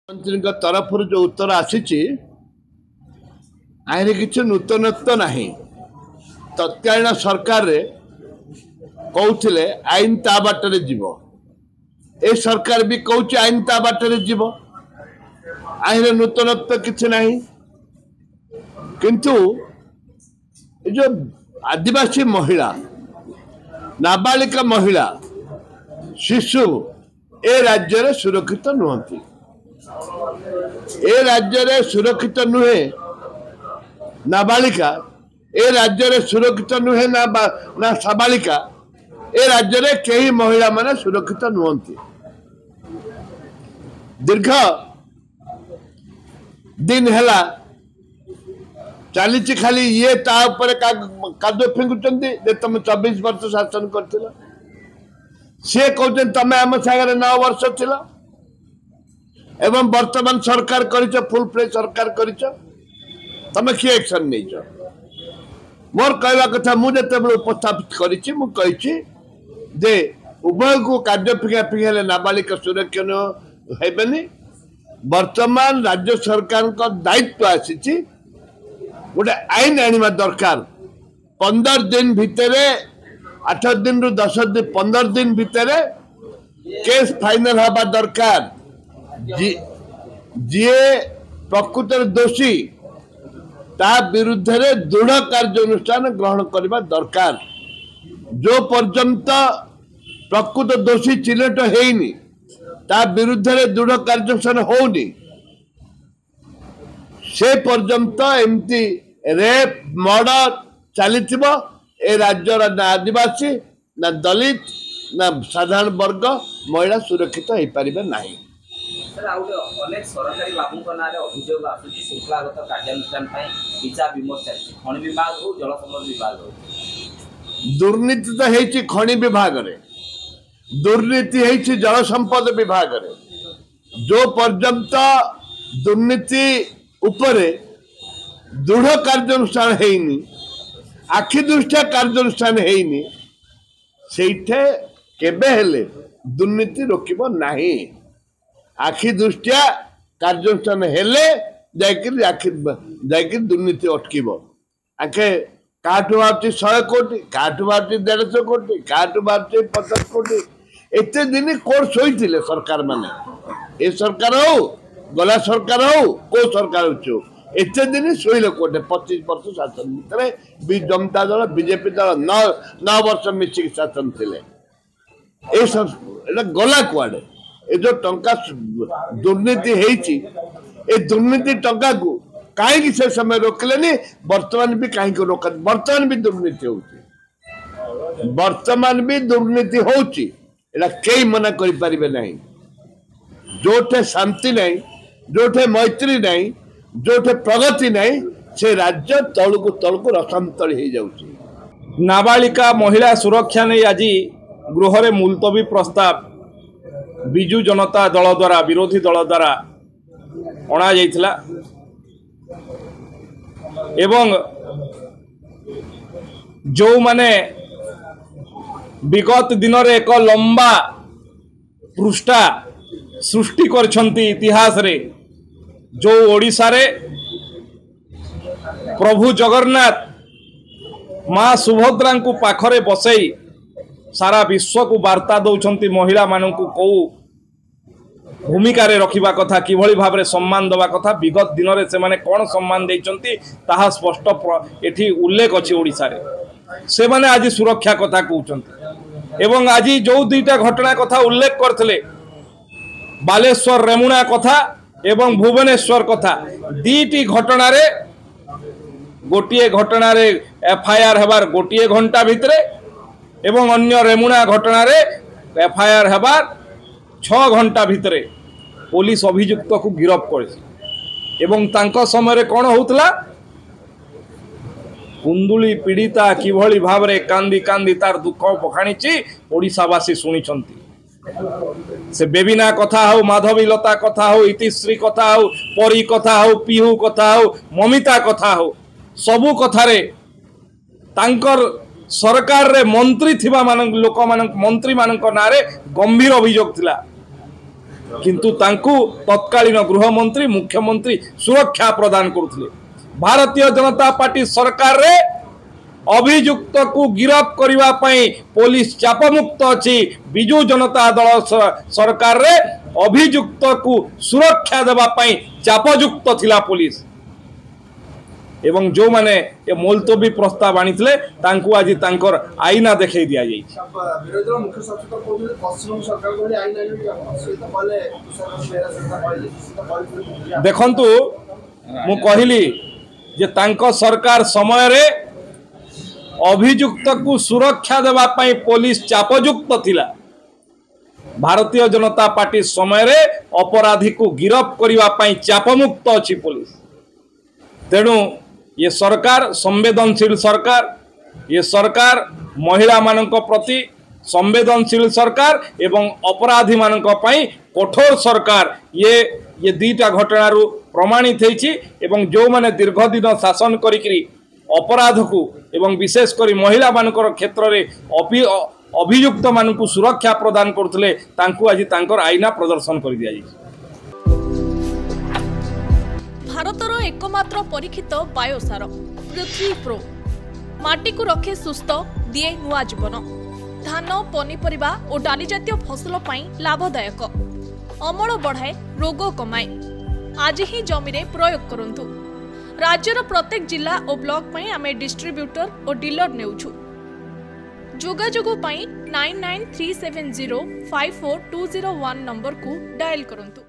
मंत्री तरफ जो उत्तर आसी आईने किसी नूतनत्व नहीं। तत्कालीन सरकार कहते आईन ता बाटर जीव, ए सरकार भी कहूँ आईन ता बाटर जीव, आईन नूतनत्व किसी नहीं। किंतु जो आदिवासी महिला, नाबालिका महिला, शिशु ए राज्य रे सुरक्षित नुहति। ए राज्य रे सुरक्षित नुहे नाबालिका, ए राज्य रे सुरक्षित नुहे ना साबालिका, ए राज्य रे कई महिला माने सुरक्षित नुहति। दीर्घ दिन हैला चली खाली ये कादो फिंगुचंदी जे तुम 24 वर्ष शासन करथिला, से कहते तमें आम सागर 9 वर्ष थिला एवं वर्तमान सरकार करिछ, फुल फ्लेज सरकार करिछ, तमें कि एक्शन नहीं। मोर कहवा कथा मुझे उपस्थापित करिछि, मु कहिछि जे उभय को कार्य फिंगा फिंगा नाबालिका सुरक्षा हेबेनी। वर्तमान राज्य सरकार का दायित्व आसी गोटे आईन आनिबा दरकार। 15 दिन भितर, 8 दिन रु 10 दिन, 15 दिन भितर केस फाइनल हवा दरकार। जी प्रकृत दोषी ता विरुद्ध रे दृढ़ कार्यानुष्ठान ग्रहण करने दरकार। जो पर्यंत प्रकृत दोषी चिन्हट होनी ता विरुद्ध रे दृढ़ कार्यानुष्ठान होनी, से पर्यंत एमती रेप मर्डर चली ए राज्यर ना आदिवासी ना दलित ना साधारण वर्ग महिला सुरक्षित हो पारे नहीं। अनेक सरकारी बाबू ना अभियोग आसूची श्रृंखलागत कार्यानुष्ठान विचार विमर्श चलती। खनि विभाग हो, जल संपद विभाग हो, दुर्नीति तो है खनि विभाग रे, दुर्नीति है जल संपद विभाग रे। जो पर्यंत दुर्नीति उपरे दृढ़ कार्यानुष्ठान हेनी, आखि दृष्टिया कार्यानुष्ठान हेनी, सेठे केबे हेले दुर्नीति रोकिबो नहीं। आखि दृष्टिया कार्यानुष्ठान हेले जाकर दुर्नीति अटकिबो। आखे काठू बाहर 100 कोटी, काठू बाहर 150 कोटी, काठू बाहर 50 कोटी, एते दिन कोर्स होइथिले सरकार माने। ए सरकार हो, गला सरकार हो, को सरकार हो, एते दिन शोइले कोटे 25 वर्ष शासन भितर भी जनता दल बीजेपी दल 9 वर्ष मिसिक शासन थिले। ए सब एटा गला कुआडे। ए जो टंका दुर्नीति हेची, ए दुर्नीति टंका को कहीं से समय रोकलेनी, वर्तमान भी कहीं को रोक, वर्तमान भी दुर्नीति होची, वर्तमान भी दुर्नीति होची। एटा कई मना करि परिबे नहीं। जोठे शांति नहीं, जोठे मैत्री नहीं, जोठे प्रगति नहीं, से राज्य तलकू रसांतर हो जाउची। नाबालिका महिला सुरक्षा नहीं आज गृह रे मुलतवी प्रस्ताव विजु जनता दल द्वारा, विरोधी दल द्वारा अणा जाइथिला एवं जो माने विगत दिन रे एक लंबा पृष्ठा सृष्टि करछंती इतिहास रे, जो ओडिशा रे प्रभु जगन्नाथ माँ सुभद्रा को पाखरे बसई सारा विश्व को वार्ता दौरान महिला मानू कौ भूमिका रे रखिबा कथा, किभली भाव रे सम्मान दवा कथा, विगत दिन रे से माने कोन सम्मान देइचंती ताहा स्पष्ट एठी उल्लेख अछि। ओडिसा रे से माने आज सुरक्षा कथा कहउचंती एवं आज जो दुईटा घटना कथा उल्लेख करथिले, बालेश्वर रेमुणा कथा एवं भुवनेश्वर कथा, दीटी घटना रे गोटिए घटना रे एफआईआर हेबार गोटिए घंटा भितरे एवं अन्य रेमुणा घटना रे एफआईआर हेबार 6 घंटा भितरे पुलिस अभियुक्त को गिरफ्त कर। एवं तांको समय कौन होतला, कुंदुली पीड़िता किभली भाव रे कांदी कांदी तार दुख बखाणी ओडिशावासी शुणी। से बेबिना कथा हो, माधवी लता कथा हो, इतिश्री कथा हो, परी कथा हो, पिहू कथा हो, ममिता कथा हो, सबु कथारे तांकर सरकार रे मंत्री थिबा लोक मान मंत्री मान नारे गंभीर अभियोग थिला। किंतु तांकु तत्कालीन गृहमंत्री मुख्यमंत्री सुरक्षा प्रदान करुथिले। भारतीय जनता पार्टी सरकार रे अभियुक्त को गिरफ्त करबा पई पुलिस चापमुक्त अछि। बिजू जनता दल सरकार रे अभियुक्त को सुरक्षा देबा पई चापयुक्त थिला पुलिस एवं जो माने ए मुलतवी प्रस्ताव आनिथिले तांकु आज तांकर आईना देखै दिया जाई। विरोधी मुख्य सचेतक कहले पश्चिम सरकार कहले आईन आइले से तो कहले मेरा सरकार कहले से तो कहले देखंतु मु कहिली जे तांको सरकार समय रे अभियुक्त को सुरक्षा देबा पई पुलिस चापयुक्त थिला। भारतीय जनता पार्टी समय रे अपराधी को गिरफ्त करबा पई चापमुक्त अछि पुलिस। तेणु ये सरकार संवेदनशील सरकार, ये सरकार महिला मानक प्रति संवेदनशील सरकार एवं अपराधी मानक पई कठोर सरकार। ये दीटा घटनारू प्रमाणित होइछि एवं जो माने दीर्घ दिन शासन करिकरी अपराध को एवं विशेष करी महिला मानकर क्षेत्र रे अभियुक्त मानकु सुरक्षा प्रदान करथिले तांकु आज तांकर आईना प्रदर्शन कर दिया जाइछि। भारतर एकमात्र परीक्षित बायोसार पृथ्वी प्रो माटी को रखे सुस्थ दिए नुआ जीवन। धान पनीपरिबा और डाली जातीय फसल पाई लाभदायक, अमल बढ़ाए रोग कमाए। आज ही जमी रे प्रयोग करंतु। राज्यर प्रत्येक जिला और ब्लॉक पाई आमे डिस्ट्रीब्यूटर और डीलर नेउछु। जोगाजोग पाई 9937054201 नंबर को डायल करंतु।